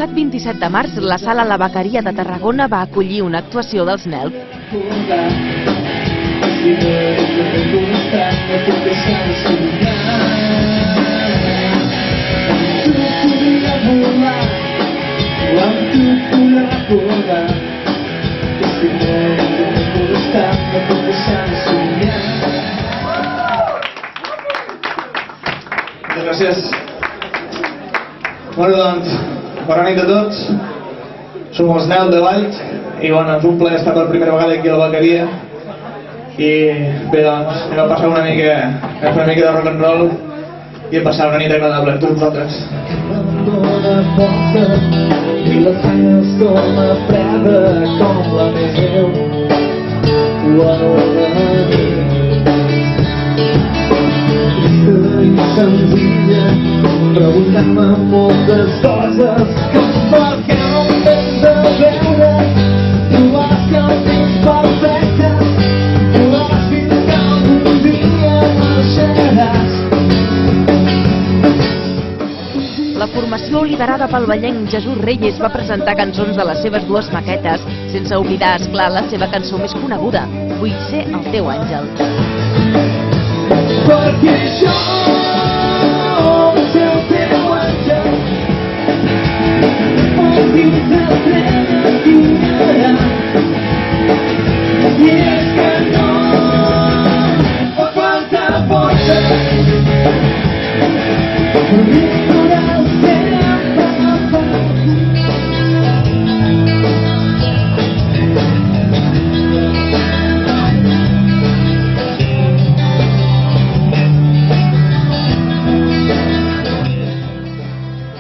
passat 27 de març, la Sala La Vaqueria de Tarragona va acollir una actuació dels NELP. Gràcies. Bueno, doncs, bona nit a tots. Som els NELP de Valls i bueno, és un plaer estar per primera vegada aquí a la Vaqueria. I bé, doncs, anem a passar una mica de rock and roll i a passar una nit agradable amb tots vosaltres. I la sang es torna freda com la neu quan una nit i senzilla preguntant-me moltes coses que per què no em vens a veure trobes que el temps perfecte trobes fins que algun dia marxaràs. La formació liderada pel vallenc Jesús Reyes va presentar cançons de les seves dues maquetes, sense oblidar, esclar, la seva cançó més coneguda, Vull ser el teu àngel. Perquè jo vull ser el teu àngel, on dins el tren t'iguarà, i és que no fa falta força per ignorar el teu pas.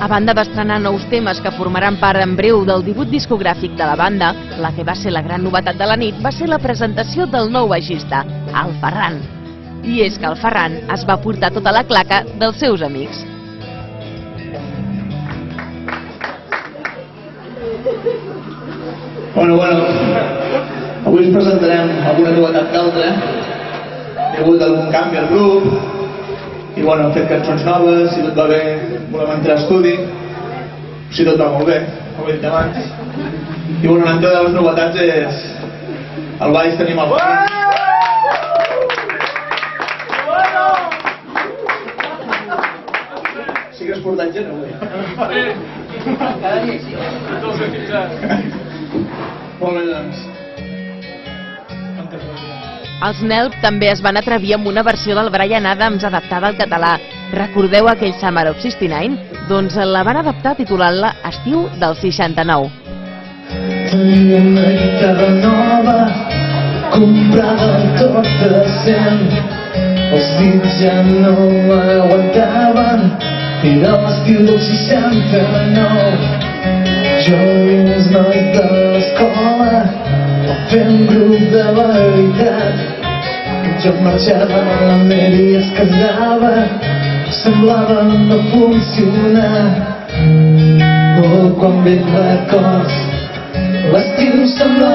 A banda d'estrenar nous temes que formaran part en breu del debut discogràfic de la banda, la que va ser la gran novetat de la nit va ser la presentació del nou baixista, el Ferran. I és que el Ferran es va portar tota la claca dels seus amics. Bueno, avui us presentarem alguna novetat d'altra. Hi ha hagut algun canvi al grup i bueno, hem fet cançons noves, si tot va bé volem entrar a estudi, si tot va molt bé, com he dit abans. I bueno, una altra de les novetats és al baix tenim el Sí que has portat gent avui. Cada dia sí. Tots equips. Molt bé, doncs. Els NELP també es van atrevir amb una versió del Bryan Adams adaptada al català. Recordeu aquell Summer of '69? Doncs la van adaptar titulant-la Estiu del 69. Tenia una guitarra nova, comprada tot de cent. Els dits ja no m'aguantaven, era l'estiu del 69. Jo i els nois de l'escola fent grup de veritat. Jo marxava, la Mary es casava, semblava no funcionar. Oh, quan ve records, l'estiu sembla